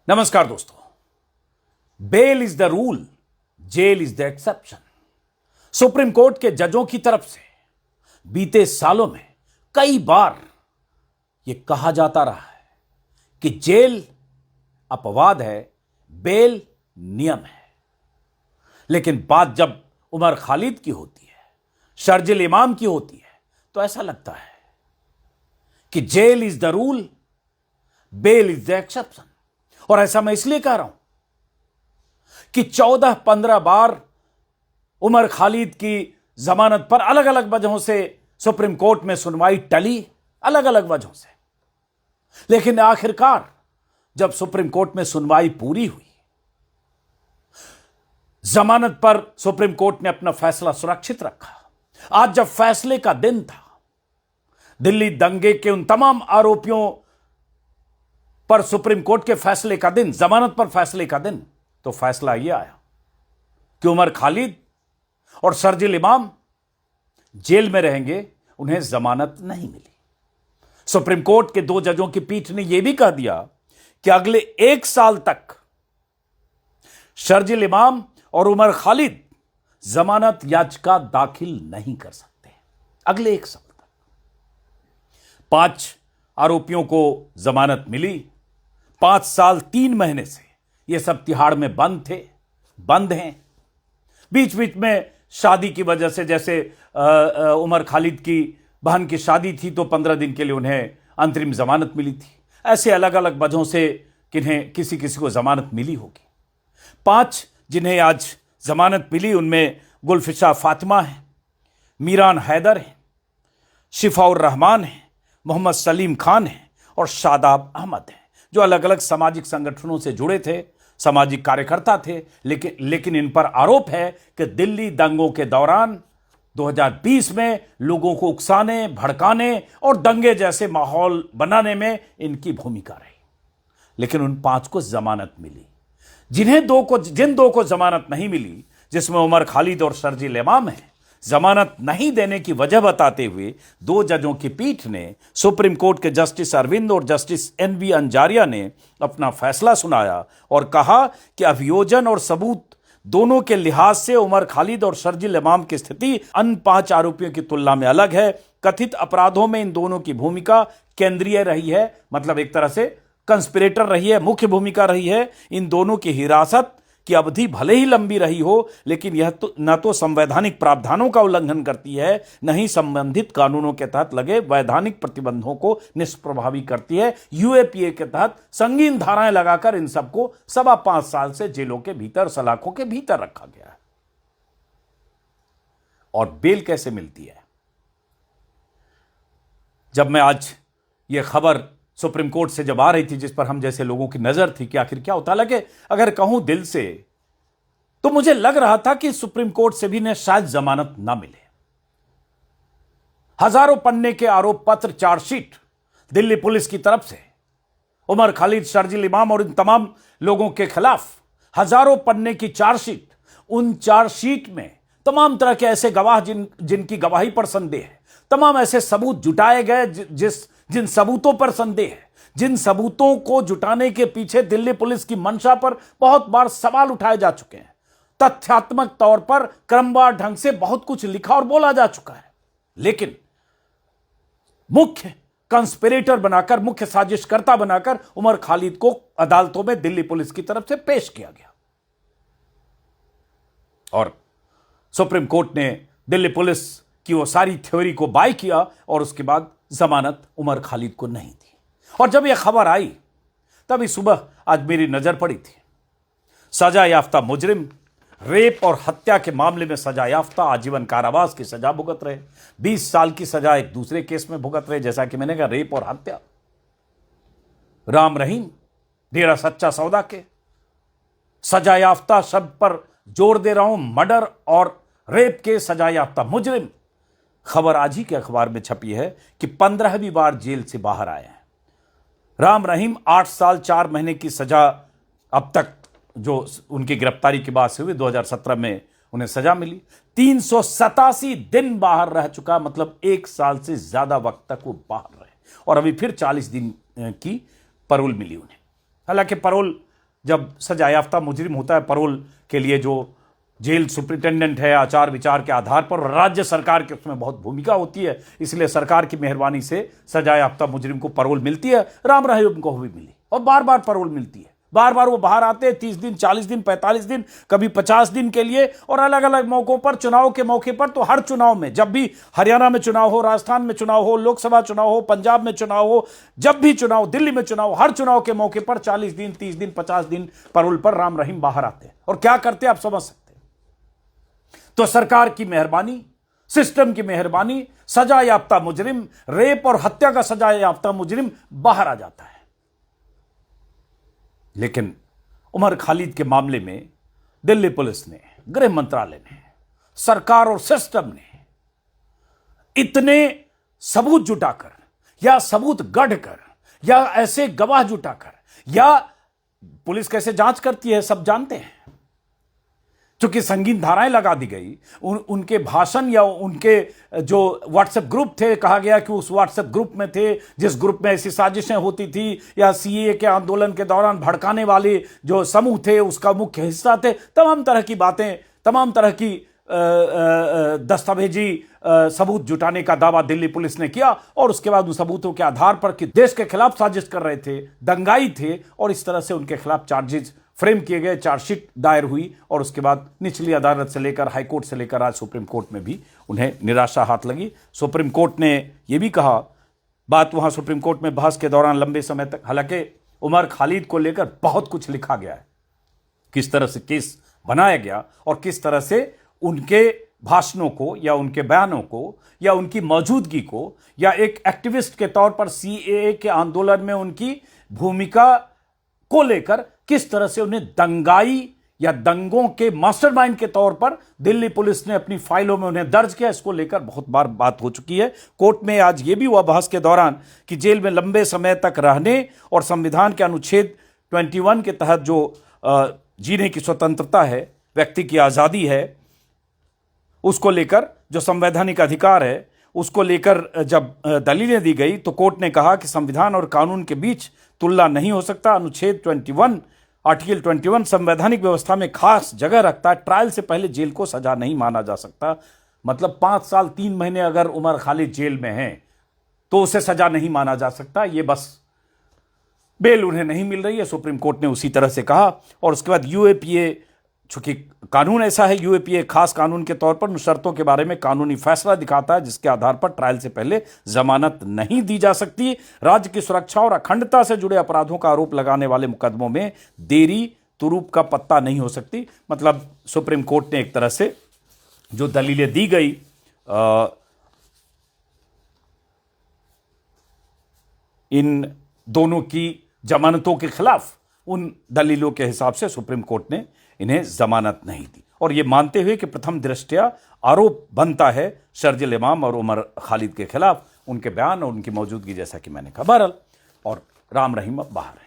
नमस्कार दोस्तों। Bail is the rule, jail is the exception. Supreme Court के जजों की तरफ से बीते सालों में कई बार यह कहा जाता रहा है कि जेल अपवाद है, बेल नियम है। लेकिन बात जब उमर खालिद की होती है, शर्जिल इमाम की होती है, तो ऐसा लगता है कि jail is the rule, bail is the exception. और ऐसा मैं इसलिए कह रहा हूं कि 14-15 बार उमर खालिद की जमानत पर अलग अलग वजहों से सुप्रीम कोर्ट में सुनवाई टली, अलग अलग वजहों से। लेकिन आखिरकार जब सुप्रीम कोर्ट में सुनवाई पूरी हुई, जमानत पर सुप्रीम कोर्ट ने अपना फैसला सुरक्षित रखा। आज जब फैसले का दिन था, दिल्ली दंगे के उन तमाम आरोपियों पर सुप्रीम कोर्ट के फैसले का दिन, जमानत पर फैसले का दिन, तो फैसला यह आया कि उमर खालिद और शर्जिल इमाम जेल में रहेंगे, उन्हें जमानत नहीं मिली। सुप्रीम कोर्ट के 2 जजों की पीठ ने यह भी कह दिया कि अगले 1 साल तक शर्जिल इमाम और उमर खालिद जमानत याचिका दाखिल नहीं कर सकते। अगले 1 साल तक 5 आरोपियों को जमानत मिली। 5 साल 3 महीने से ये सब तिहाड़ में बंद हैं। बीच बीच में शादी की वजह से, जैसे उमर खालिद की बहन की शादी थी तो 15 दिन के लिए उन्हें अंतरिम जमानत मिली थी। ऐसे अलग अलग वजहों से किन्हें किसी किसी को जमानत मिली होगी। 5 जिन्हें आज जमानत मिली, उनमें गुलफिशा फातिमा है, मीरान हैदर है, शिफाउर रहमान है, मोहम्मद सलीम खान है और शादाब अहमद है, जो अलग अलग सामाजिक संगठनों से जुड़े थे, सामाजिक कार्यकर्ता थे। लेकिन इन पर आरोप है कि दिल्ली दंगों के दौरान 2020 में लोगों को उकसाने, भड़काने और दंगे जैसे माहौल बनाने में इनकी भूमिका रही। लेकिन उन 5 को जमानत मिली। जिन 2 को जमानत नहीं मिली, जिसमें उमर खालिद और शर्जिल इमाम है, जमानत नहीं देने की वजह बताते हुए 2 जजों की पीठ ने, सुप्रीम कोर्ट के जस्टिस अरविंद और जस्टिस NV अंजारिया ने अपना फैसला सुनाया और कहा कि अभियोजन और सबूत दोनों के लिहाज से उमर खालिद और शर्जिल इमाम की स्थिति अन्य 5 आरोपियों की तुलना में अलग है। कथित अपराधों में इन दोनों की भूमिका केंद्रीय रही है, मतलब एक तरह से कंस्पिरेटर रही है, मुख्य भूमिका रही है। इन दोनों की हिरासत की अवधि भले ही लंबी रही हो, लेकिन यह न तो संवैधानिक प्रावधानों का उल्लंघन करती है, न ही संबंधित कानूनों के तहत लगे वैधानिक प्रतिबंधों को निष्प्रभावी करती है। UAPA के तहत संगीन धाराएं लगाकर इन सबको 5.25 साल से जेलों के भीतर, सलाखों के भीतर रखा गया है। और बेल कैसे मिलती है? जब मैं आज यह खबर सुप्रीम कोर्ट से जब आ रही थी, जिस पर हम जैसे लोगों की नजर थी कि आखिर क्या होता, लगे अगर कहूं दिल से, तो मुझे लग रहा था कि सुप्रीम कोर्ट से भी ने शायद जमानत ना मिले। हजारों पन्ने के आरोप पत्र, चार्जशीट दिल्ली पुलिस की तरफ से उमर खालिद, शर्जिल इमाम और इन तमाम लोगों के खिलाफ हजारों पन्ने की चार्जशीट। उन चार्जशीट में तमाम तरह के ऐसे गवाह जिनकी गवाही पर संदेह है, तमाम ऐसे सबूत जुटाए गए जिन सबूतों पर संदेह है, जिन सबूतों को जुटाने के पीछे दिल्ली पुलिस की मंशा पर बहुत बार सवाल उठाए जा चुके हैं। तथ्यात्मक तौर पर क्रमवार ढंग से बहुत कुछ लिखा और बोला जा चुका है। लेकिन मुख्य कंस्पिरेटर बनाकर, मुख्य साजिशकर्ता बनाकर उमर खालिद को अदालतों में दिल्ली पुलिस की तरफ से पेश किया गया और सुप्रीम कोर्ट ने दिल्ली पुलिस की वो सारी थ्योरी को बाय किया और उसके बाद जमानत उमर खालिद को नहीं दी। और जब यह खबर आई, तभी सुबह आज मेरी नजर पड़ी थी सजा याफ्ता मुजरिम, रेप और हत्या के मामले में सजा याफ्ता, आजीवन कारावास की सजा भुगत रहे, 20 साल की सजा एक दूसरे केस में भुगत रहे, जैसा कि मैंने कहा, रेप और हत्या। राम रहीम डेरा सच्चा सौदा के सजा याफ्ता शब्द पर जोर दे रहा हूं, मर्डर और रेप के सजा याफ्ता मुजरिम, खबर आज ही के अखबार में छपी है कि 15वीं बार जेल से बाहर आए हैं। राम रहीम 8 साल 4 महीने की सजा अब तक जो उनकी गिरफ्तारी के बाद से हुई, 2017 में उन्हें सजा मिली। 387 दिन बाहर रह चुका, मतलब 1 साल से ज्यादा वक्त तक वो बाहर रहे और अभी फिर 40 दिन की पैरोल मिली उन्हें। हालांकि पैरोल जब सजायाफ्ता मुजरिम होता है पैरोल के लिए, जो जेल सुपरिटेंडेंट है, आचार विचार के आधार पर, और राज्य सरकार की उसमें बहुत भूमिका होती है, इसलिए सरकार की मेहरबानी से सजायाफ्ता मुजरिम को पैरोल मिलती है। राम रहीम को भी मिली और बार बार पैरोल मिलती है, बार बार वो बाहर आते हैं 30 दिन, 40 दिन, 45 दिन, कभी 50 दिन के लिए, और अलग अलग मौकों पर, चुनाव के मौके पर। तो हर चुनाव में, जब भी हरियाणा में चुनाव हो, राजस्थान में चुनाव हो, लोकसभा चुनाव हो, पंजाब में चुनाव हो, जब भी चुनाव, दिल्ली में चुनाव, हर चुनाव के मौके पर 40 दिन, 30 दिन, 50 दिन पैरोल पर राम रहीम बाहर आते हैं। और क्या करते हैं आप समझ सकते हैं। तो सरकार की मेहरबानी, सिस्टम की मेहरबानी, सजा याफ्ता मुजरिम, रेप और हत्या का सजा याफ्ता मुजरिम बाहर आ जाता है। लेकिन उमर खालिद के मामले में दिल्ली पुलिस ने, गृह मंत्रालय ने, सरकार और सिस्टम ने इतने सबूत जुटाकर, या सबूत गढ़कर, या ऐसे गवाह जुटाकर, या पुलिस कैसे जांच करती है सब जानते हैं, चूंकि संगीन धाराएं लगा दी गई। उनके भाषण या उनके जो व्हाट्सएप ग्रुप थे, कहा गया कि उस व्हाट्सएप ग्रुप में थे जिस ग्रुप में ऐसी साजिशें होती थी, या सीएए के आंदोलन के दौरान भड़काने वाले जो समूह थे उसका मुख्य हिस्सा थे। तमाम तरह की बातें, तमाम तरह की दस्तावेजी सबूत जुटाने का दावा दिल्ली पुलिस ने किया, और उसके बाद उन सबूतों के आधार पर कि देश के खिलाफ साजिश कर रहे थे, दंगाई थे, और इस तरह से उनके खिलाफ चार्जेस फ्रेम किए गए, चार्जशीट दायर हुई, और उसके बाद निचली अदालत से लेकर, हाई कोर्ट से लेकर आज सुप्रीम कोर्ट में भी उन्हें निराशा हाथ लगी। सुप्रीम कोर्ट ने यह भी कहा, बात वहां सुप्रीम कोर्ट में बहस के दौरान लंबे समय तक, हालांकि उमर खालिद को लेकर बहुत कुछ लिखा गया है, किस तरह से केस बनाया गया और किस तरह से उनके भाषणों को, या उनके बयानों को, या उनकी मौजूदगी को, या एक एक्टिविस्ट के तौर पर सीएए के आंदोलन में उनकी भूमिका को लेकर किस तरह से उन्हें दंगाई या दंगों के मास्टरमाइंड के तौर पर दिल्ली पुलिस ने अपनी फाइलों में उन्हें दर्ज किया, इसको लेकर बहुत बार बात हो चुकी है। कोर्ट में आज यह भी हुआ बहस के दौरान कि जेल में लंबे समय तक रहने और संविधान के अनुच्छेद 21 के तहत जो जीने की स्वतंत्रता है, व्यक्ति की आज़ादी है, उसको लेकर जो संवैधानिक अधिकार है, उसको लेकर जब दलीलें दी गई तो कोर्ट ने कहा कि संविधान और कानून के बीच तुलना नहीं हो सकता। अनुच्छेद 21, आर्टिकल 21 संवैधानिक व्यवस्था में खास जगह रखता है। ट्रायल से पहले जेल को सजा नहीं माना जा सकता। मतलब 5 साल 3 महीने अगर उमर खालिद जेल में हैं तो उसे सजा नहीं माना जा सकता। ये बस बेल उन्हें नहीं मिल रही है, सुप्रीम कोर्ट ने उसी तरह से कहा। और उसके बाद यूएपीए, चूंकि कानून ऐसा है, यूएपीए खास कानून के तौर पर उन शर्तों के बारे में कानूनी फैसला दिखाता है जिसके आधार पर ट्रायल से पहले जमानत नहीं दी जा सकती। राज्य की सुरक्षा और अखंडता से जुड़े अपराधों का आरोप लगाने वाले मुकदमों में देरी तुरूप का पत्ता नहीं हो सकती। मतलब सुप्रीम कोर्ट ने एक तरह से जो दलीलें दी गई इन दोनों की जमानतों के खिलाफ, उन दलीलों के हिसाब से सुप्रीम कोर्ट ने इन्हें जमानत नहीं दी। और यह मानते हुए कि प्रथम दृष्टया आरोप बनता है शर्जिल इमाम और उमर खालिद के खिलाफ, उनके बयान और उनकी मौजूदगी, जैसा कि मैंने कहा। बहरहाल, और राम रहीम अब बाहर है।